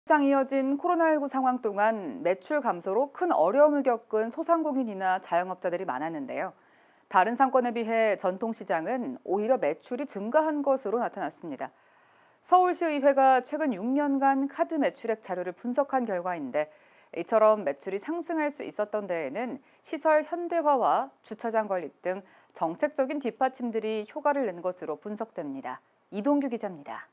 상 이어진 코로나19 상황 동안 매출 감소로 큰 어려움을 겪은 소상공인이나 자영업자들이 많았는데요. 다른 상권에 비해 전통시장은 오히려 매출이 증가한 것으로 나타났습니다. 서울시의회가 최근 6년간 카드 매출액 자료를 분석한 결과인데, 이처럼 매출이 상승할 수 있었던 데에는 시설 현대화와 주차장 건립 등 정책적인 뒷받침들이 효과를 낸 것으로 분석됩니다. 이동규 기자입니다.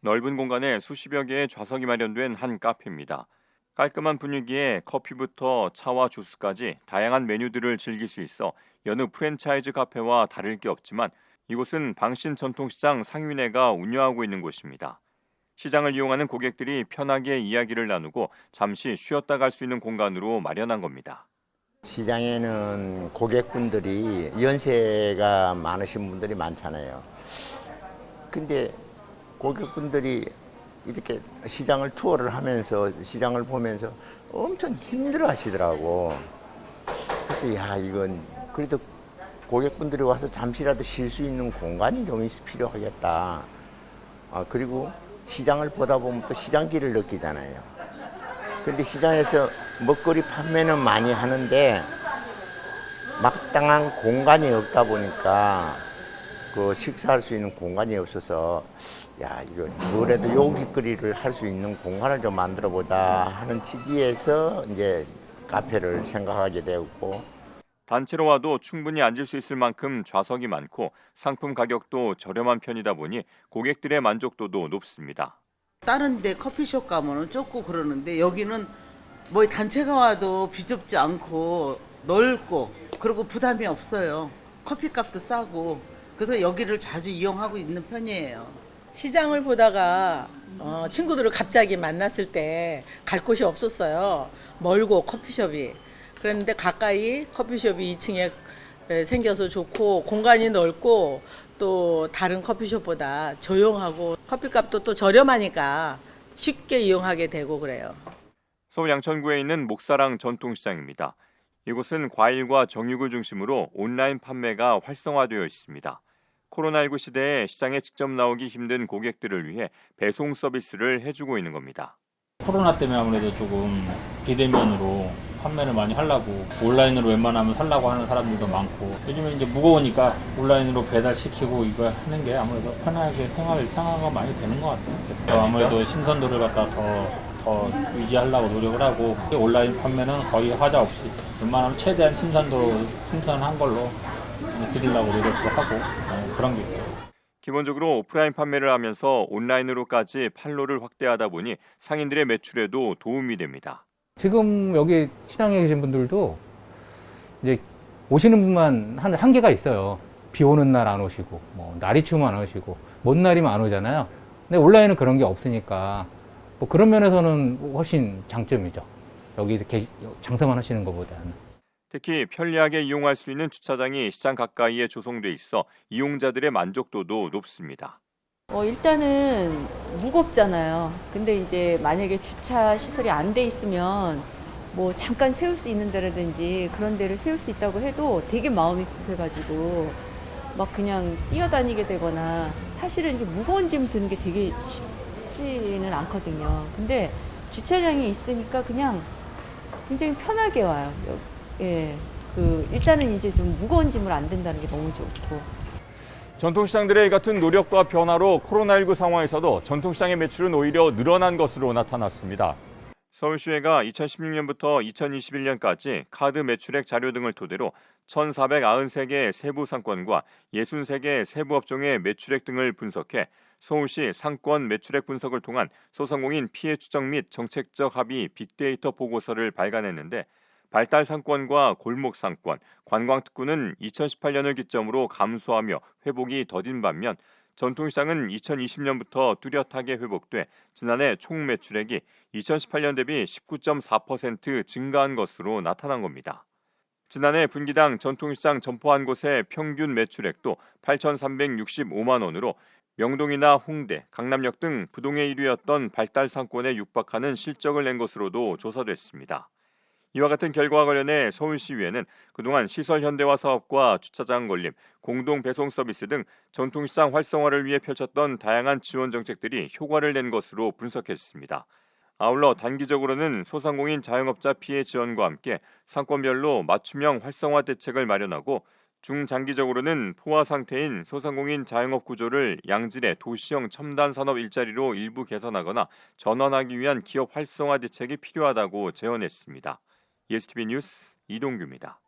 넓은 공간에 수십여 개의 좌석이 마련된 한 카페입니다. 깔끔한 분위기에 커피부터 차와 주스까지 다양한 메뉴들을 즐길 수 있어 여느 프랜차이즈 카페와 다를 게 없지만 이곳은 방신 전통시장 상인회가 운영하고 있는 곳입니다. 시장을 이용하는 고객들이 편하게 이야기를 나누고 잠시 쉬었다 갈 수 있는 공간으로 마련한 겁니다. 시장에는 고객분들이 연세가 많으신 분들이 많잖아요. 근데 고객분들이 이렇게 시장을 투어를 하면서 시장을 보면서 엄청 힘들어 하시더라고. 그래서 이건 그래도 고객분들이 와서 잠시라도 쉴 수 있는 공간이 좀 필요하겠다. 그리고 시장을 보다 보면 또 시장기를 느끼잖아요. 근데 시장에서 먹거리 판매는 많이 하는데 마땅한 공간이 없다 보니까 그 식사할 수 있는 공간이 없어서 이거 뭐래도 요깃거리를 할 수 있는 공간을 좀 만들어 보자 하는 취지에서 이제 카페를 생각하게 되었고, 단체로 와도 충분히 앉을 수 있을 만큼 좌석이 많고 상품 가격도 저렴한 편이다 보니 고객들의 만족도도 높습니다. 다른 데 커피숍 가면은 좁고 그러는데 여기는 뭐 단체가 와도 비좁지 않고 넓고 그리고 부담이 없어요. 커피값도 싸고 그래서 여기를 자주 이용하고 있는 편이에요. 시장을 보다가 친구들을 갑자기 만났을 때 갈 곳이 없었어요. 멀고 커피숍이. 그런데 가까이 커피숍이 2층에 생겨서 좋고 공간이 넓고 또 다른 커피숍보다 조용하고 커피값도 또 저렴하니까 쉽게 이용하게 되고 그래요. 서울 양천구에 있는 목사랑 전통시장입니다. 이곳은 과일과 정육을 중심으로 온라인 판매가 활성화되어 있습니다. 코로나19 시대에 시장에 직접 나오기 힘든 고객들을 위해 배송 서비스를 해주고 있는 겁니다. 코로나 때문에 아무래도 조금 비대면으로 판매를 많이 하려고 온라인으로 웬만하면 살라고 하는 사람들도 많고 요즘에 이제 무거우니까 온라인으로 배달시키고 이거 하는 게 아무래도 편하게 생활 일상화가 많이 되는 것 같아요. 그래서 아무래도 신선도를 갖다 더 유지하려고 노력을 하고 온라인 판매는 거의 하자 없이 웬만하면 최대한 신선한 걸로 드리려고 노력도 하고 그런 게 있죠. 기본적으로 오프라인 판매를 하면서 온라인으로까지 판로를 확대하다 보니 상인들의 매출에도 도움이 됩니다. 지금 여기 시장에 계신 분들도 이제 오시는 분만 한계가 있어요. 비 오는 날 안 오시고, 날이 추우면 안 오시고, 먼 날이면 안 오잖아요. 근데 온라인은 그런 게 없으니까, 그런 면에서는 훨씬 장점이죠. 여기 장사만 하시는 것보다는. 특히 편리하게 이용할 수 있는 주차장이 시장 가까이에 조성돼 있어 이용자들의 만족도도 높습니다. 일단은 무겁잖아요. 근데 이제 만약에 주차 시설이 안 돼 있으면 뭐 잠깐 세울 수 있는 데라든지 그런 데를 세울 수 있다고 해도 되게 마음이 급해가지고 막 그냥 뛰어다니게 되거나 사실은 이제 무거운 짐 드는 게 되게 쉽지는 않거든요. 근데 주차장이 있으니까 그냥 굉장히 편하게 와요. 예. 일단은 이제 좀 무거운 짐을 안 든다는 게 너무 좋고. 전통시장들의 이 같은 노력과 변화로 코로나19 상황에서도 전통시장의 매출은 오히려 늘어난 것으로 나타났습니다. 서울시회가 2016년부터 2021년까지 카드 매출액 자료 등을 토대로 1,493개의 세부 상권과 63개의 세부 업종의 매출액 등을 분석해 서울시 상권 매출액 분석을 통한 소상공인 피해 추적 및 정책적 합의 빅데이터 보고서를 발간했는데 발달 상권과 골목 상권, 관광특구는 2018년을 기점으로 감소하며 회복이 더딘 반면 전통시장은 2020년부터 뚜렷하게 회복돼 지난해 총 매출액이 2018년 대비 19.4% 증가한 것으로 나타난 겁니다. 지난해 분기당 전통시장 점포 한 곳의 평균 매출액도 8,365만 원으로 명동이나 홍대, 강남역 등 부동의 1위였던 발달 상권에 육박하는 실적을 낸 것으로도 조사됐습니다. 이와 같은 결과와 관련해 서울시의회는 그동안 시설 현대화 사업과 주차장 건립, 공동 배송 서비스 등 전통시장 활성화를 위해 펼쳤던 다양한 지원 정책들이 효과를 낸 것으로 분석했습니다. 아울러 단기적으로는 소상공인 자영업자 피해 지원과 함께 상권별로 맞춤형 활성화 대책을 마련하고 중장기적으로는 포화 상태인 소상공인 자영업 구조를 양질의 도시형 첨단 산업 일자리로 일부 개선하거나 전환하기 위한 기업 활성화 대책이 필요하다고 제언했습니다. ESTV 뉴스 이동규입니다.